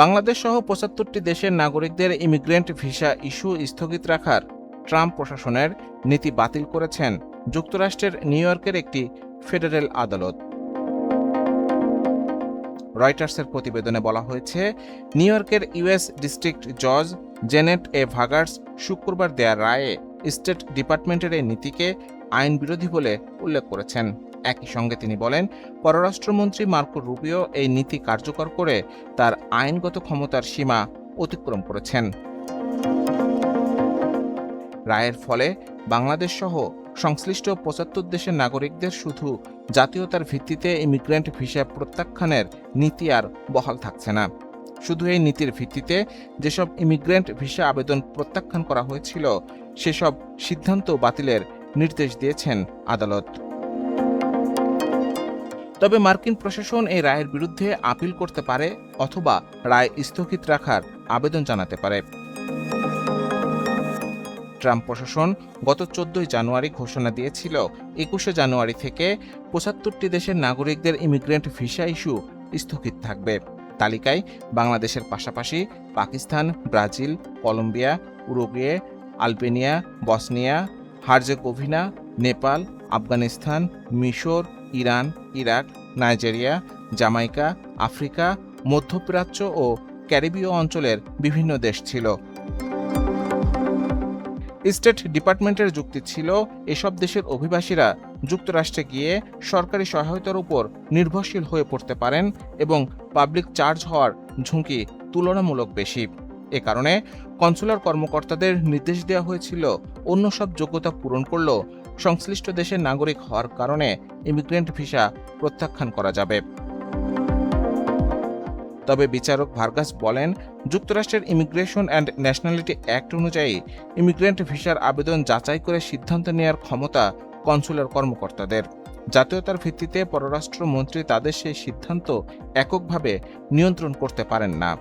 বাংলাদেশ সহ ৭৫টি দেশের নাগরিকদের ইমিগ্রেন্ট ভিসা ইস্যু স্থগিত রাখার ট্রাম্প প্রশাসনের নীতি বাতিল করেছেন যুক্তরাষ্ট্রের নিউ ইয়র্কের একটি ফেডারেল আদালত। রয়টার্সের প্রতিবেদনে বলা হয়েছে, নিউ ইয়র্কের ইউএস ডিস্ট্রিক্ট জজ জেনেট এ ভাগার্স শুক্রবার দেয়া রায়ে স্টেট ডিপার্টমেন্টের এই নীতিকে আইন বিরোধী বলে উল্লেখ করেছেন। একই সঙ্গে তিনি বলেন, পররাষ্ট্রমন্ত্রী মার্কো রুবিও এই নীতি কার্যকর করে তার আইনগত ক্ষমতার সীমা অতিক্রম করেছেন। রায়ের ফলে বাংলাদেশ সহ সংশ্লিষ্ট ৭৫ দেশের নাগরিকদের শুধু জাতীয়তার ভিত্তিতে ইমিগ্রেন্ট ভিসা প্রত্যাখ্যানের নীতি আর বহাল থাকছে না। শুধু এই নীতির ভিত্তিতে যেসব ইমিগ্রেন্ট ভিসা আবেদন প্রত্যাখ্যান করা হয়েছিল সেসব সিদ্ধান্ত বাতিলের নির্দেশ দিয়েছেন আদালত। তবে মার্কিন প্রশাসন এই রায়ের বিরুদ্ধে আপিল করতে পারে অথবা রায় স্থগিত রাখার আবেদন জানাতে পারে। ট্রাম্প প্রশাসন গত ১৪ জানুয়ারি ঘোষণা দিয়েছিল ২১ জানুয়ারি থেকে ৭৫টি দেশের নাগরিকদের ইমিগ্রেন্ট ভিসা ইস্যু স্থগিত থাকবে। তালিকায় বাংলাদেশের পাশাপাশি Pakistan, Brazil, Colombia, Uruguay, Albania, Bosnia, Herzegovina, Nepal, Afghanistan, মিশর, Iran, Iraq, Nigeria, Jamaica, Africa, মধ্যপ্রাচ্য ও ক্যারিবীয় অঞ্চলের বিভিন্ন দেশ ছিল। স্টেট ডিপার্টমেন্টের যুক্তি ছিল, এসব দেশের অভিবাসীরা যুক্তরাষ্ট্রে গিয়ে সরকারি সহায়তার উপর নির্ভরশীল হয়ে পড়তে পারেন এবং পাবলিক চার্জ হওয়ার ঝুঁকি তুলনামূলক বেশি। এ কারণে কনসুলার কর্মকর্তাদের নির্দেশ দেওয়া হয়েছিল অন্য সব যোগ্যতা পূরণ করলেও সংশ্লিষ্ট দেশের নাগরিক হওয়ার কারণে ইমিগ্রেন্ট ভিসা প্রত্যাখ্যান করা যাবে। তবে বিচারক ভার্গাস বলেন, যুক্তরাষ্ট্রের ইমিগ্রেশন অ্যান্ড ন্যাশনালিটি অ্যাক্ট অনুযায়ী ইমিগ্রেন্ট ভিসার আবেদন যাচাই করে সিদ্ধান্ত নেওয়ার ক্ষমতা কনসুলার কর্মকর্তাদের। জাতীয়তার ভিত্তিতে পররাষ্ট্রমন্ত্রী তাদের সেই সিদ্ধান্ত এককভাবে নিয়ন্ত্রণ করতে পারেন না।